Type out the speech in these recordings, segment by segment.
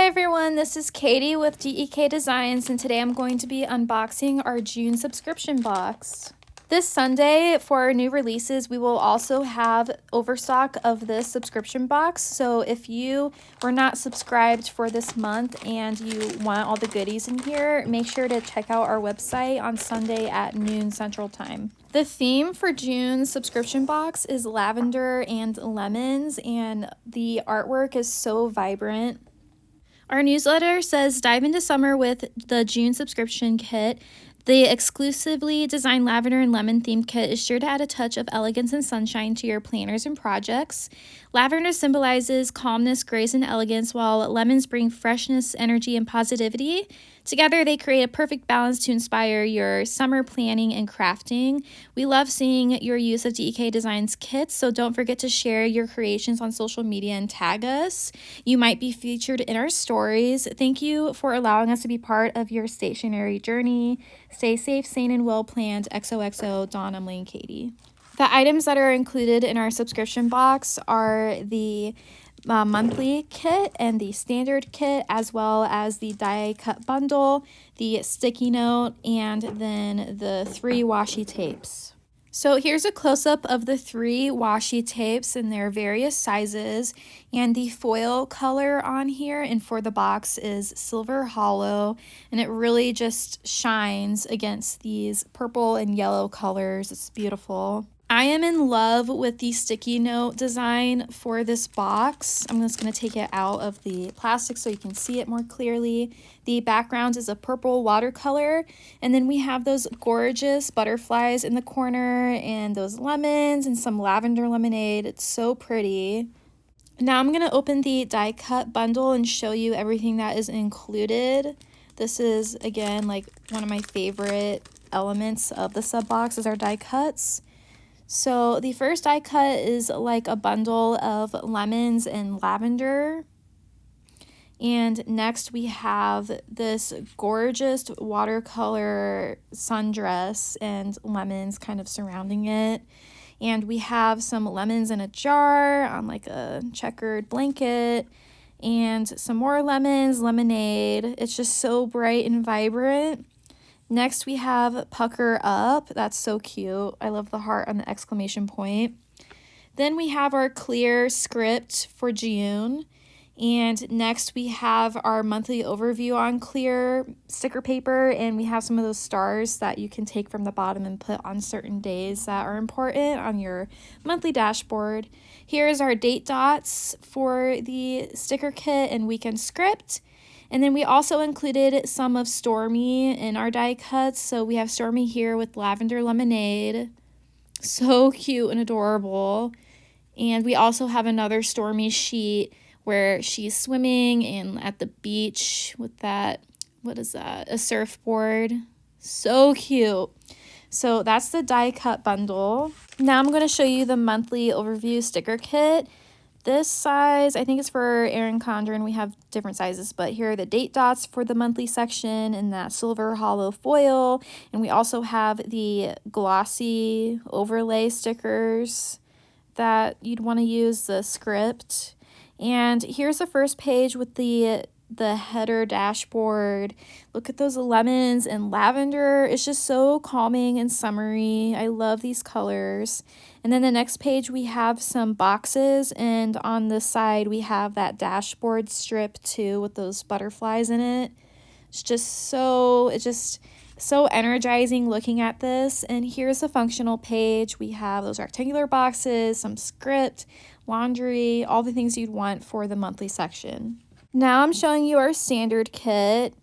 everyone, this is Katie with DEK Designs, and today I'm going to be unboxing our June subscription box. This Sunday, for our new releases, we will also have overstock of this subscription box. So if you were not subscribed for this month and you want all the goodies in here, make sure to check out our website on Sunday at noon Central Time. The theme for June's subscription box is lavender and lemons, and the artwork is so vibrant. Our newsletter says dive into summer with the June subscription kit. The exclusively designed lavender and lemon themed kit is sure to add a touch of elegance and sunshine to your planners and projects. Lavender symbolizes calmness, grace, and elegance, while lemons bring freshness, energy, and positivity. Together, they create a perfect balance to inspire your summer planning and crafting. We love seeing your use of DEK Designs kits, so don't forget to share your creations on social media and tag us. You might be featured in our stories. Thank you for allowing us to be part of your stationery journey. Stay safe, sane, and well-planned. XOXO, Dawn, Emily, and Katie. The items that are included in our subscription box are the monthly kit and the standard kit, as well as the die cut bundle, the sticky note, and then the 3 washi tapes. So here's a close-up of the 3 washi tapes in their various sizes, and the foil color on here and for the box is silver hollow, and it really just shines against these purple and yellow colors. It's beautiful. I am in love with the sticky note design for this box. I'm just going to take it out of the plastic so you can see it more clearly. The background is a purple watercolor, and then we have those gorgeous butterflies in the corner and those lemons and some lavender lemonade. It's so pretty. Now I'm going to open the die cut bundle and show you everything that is included. This is, again, like one of my favorite elements of the sub box is our die cuts. So the first die cut is like a bundle of lemons and lavender. And next we have this gorgeous watercolor sundress and lemons kind of surrounding it. And we have some lemons in a jar on like a checkered blanket and some more lemons, lemonade. It's just so bright and vibrant. Next, we have Pucker Up. That's so cute. I love the heart on the exclamation point. Then we have our clear script for June. And next, we have our monthly overview on clear sticker paper. And we have some of those stars that you can take from the bottom and put on certain days that are important on your monthly dashboard. Here is our date dots for the sticker kit and weekend script. And then we also included some of Stormy in our die cuts. So we have Stormy here with lavender lemonade. So cute and adorable. And we also have another Stormy sheet where she's swimming and at the beach with that, what is that? A surfboard. So cute. So that's the die cut bundle. Now I'm going to show you the monthly overview sticker kit. This size, I think it's for Erin Condren. We have different sizes, but here are the date dots for the monthly section in that silver hollow foil. And we also have the glossy overlay stickers that you'd want to use, the script. And here's the first page with the header dashboard. Look at those lemons and lavender. It's just so calming and summery. I love these colors. And then the next page we have some boxes, and on the side we have that dashboard strip too with those butterflies in it. It's just so energizing looking at this. And here's the functional page. We have those rectangular boxes, some script, laundry, all the things you'd want for the monthly section. Now I'm showing you our standard kit.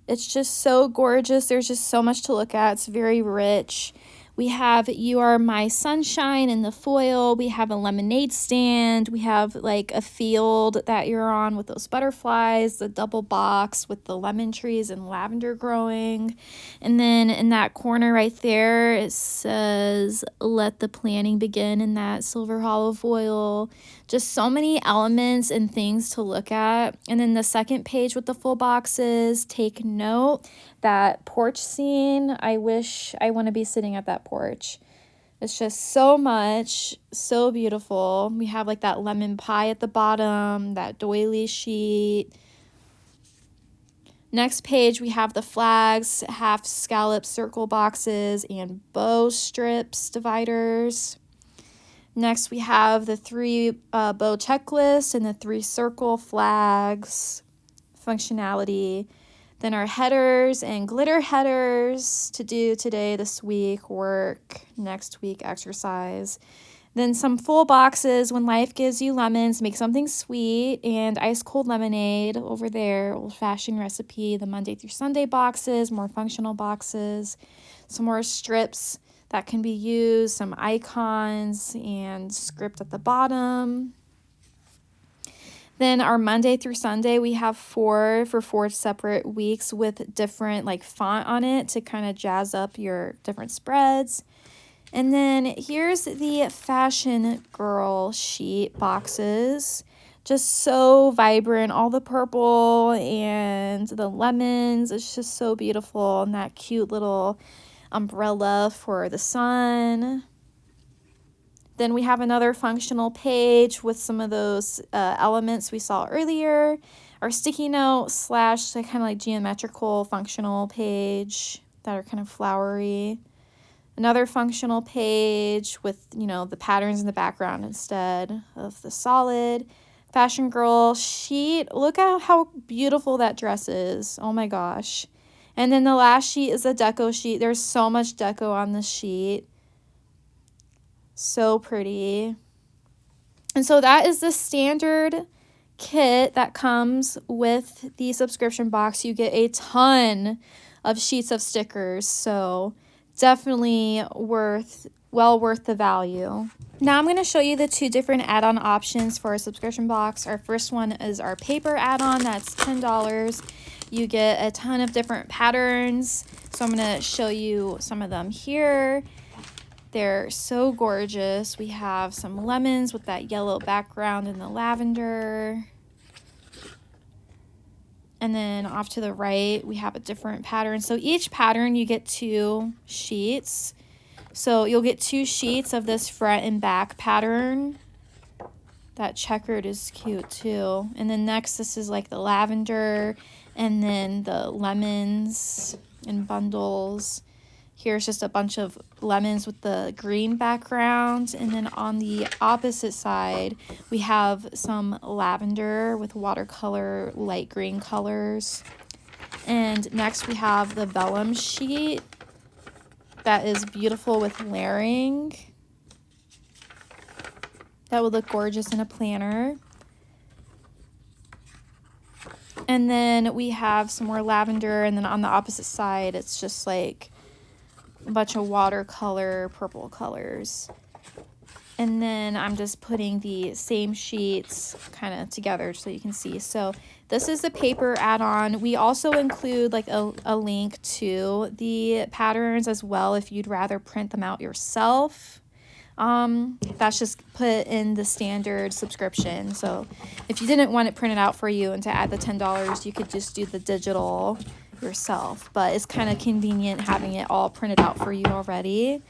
It's just so gorgeous. There's just so much to look at. It's very rich. We have You Are My Sunshine in the foil. We have a lemonade stand. We have like a field that you're on with those butterflies, the double box with the lemon trees and lavender growing. And then in that corner right there, it says, Let the Planning Begin in that silver hollow foil. Just so many elements and things to look at. And then the second page with the full boxes, take note. That porch scene, I wish I want to be sitting at that porch. It's just so much, so beautiful. We have like that lemon pie at the bottom, that doily sheet. Next page, we have the flags, half scallop circle boxes, and bow strips dividers. Next, we have the 3 bow checklist and the 3 circle flags functionality. Then our headers and glitter headers to do today, this week, work, next week, exercise. Then some full boxes, when life gives you lemons, make something sweet, and ice cold lemonade over there, old-fashioned recipe, the Monday through Sunday boxes, more functional boxes, some more strips that can be used, some icons and script at the bottom. Then our Monday through Sunday, we have 4 for 4 separate weeks with different like font on it to kind of jazz up your different spreads. And then here's the Fashion Girl sheet boxes. Just so vibrant, all the purple and the lemons. It's just so beautiful, and that cute little umbrella for the sun. Then we have another functional page with some of those elements we saw earlier. Our sticky note / kind of like geometrical functional page that are kind of flowery. Another functional page with, you know, the patterns in the background instead of the solid. Fashion Girl sheet. Look at how beautiful that dress is. Oh my gosh. And then the last sheet is a deco sheet. There's so much deco on this sheet. So pretty. And so that is the standard kit that comes with the subscription box. You get a ton of sheets of stickers, so definitely well worth the value. Now I'm going to show you the 2 different add-on options for a subscription box. Our first one is our paper add-on. That's $10. You get a ton of different patterns, so I'm going to show you some of them here. They're so gorgeous. We have some lemons with that yellow background and the lavender. And then off to the right, we have a different pattern. So each pattern, you get 2 sheets. So you'll get 2 sheets of this front and back pattern. That checkered is cute too. And then next, this is like the lavender and then the lemons in bundles. Here's just a bunch of lemons with the green background. And then on the opposite side, we have some lavender with watercolor, light green colors. And next we have the vellum sheet that is beautiful with layering. That would look gorgeous in a planner. And then we have some more lavender, and then on the opposite side, it's just like a bunch of watercolor, purple colors. And then I'm just putting the same sheets kind of together so you can see. So this is the paper add-on. We also include like a link to the patterns as well if you'd rather print them out yourself. That's just put in the standard subscription. So if you didn't want it printed out for you and to add the $10, you could just do the digital yourself, but it's kind of convenient having it all printed out for you already.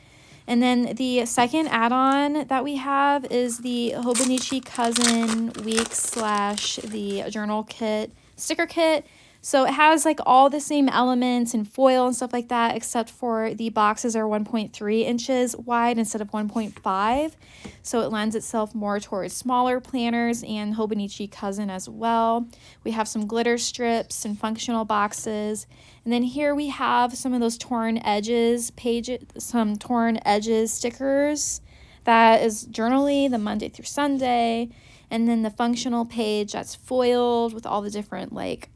And then the second add-on that we have is the Hobonichi Cousin Week / the journal kit, sticker kit. So it has like all the same elements and foil and stuff like that, except for the boxes are 1.3 inches wide instead of 1.5. So it lends itself more towards smaller planners and Hobonichi Cousin as well. We have some glitter strips and functional boxes. And then here we have some of those torn edges some torn edges stickers. That is journally, the Monday through Sunday. And then the functional page that's foiled with all the different like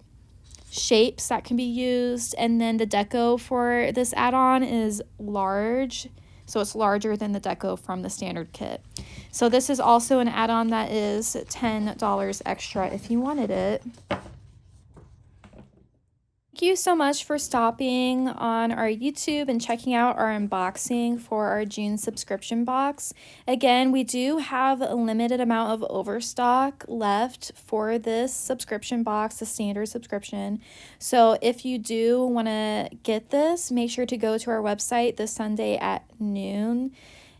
shapes that can be used. And then the deco for this add-on is large, so it's larger than the deco from the standard kit. So this is also an add-on that is $10 extra if you wanted it. Thank you so much for stopping on our YouTube and checking out our unboxing for our June subscription box. Again, we do have a limited amount of Overstock left for this subscription box, the standard subscription. So if you do want to get this, make sure to go to our website this Sunday at noon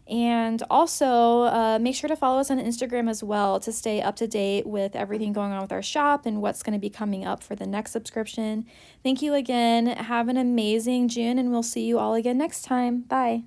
And also, make sure to follow us on Instagram as well to stay up to date with everything going on with our shop and what's going to be coming up for the next subscription. Thank you again. Have an amazing June, and we'll see you all again next time. Bye.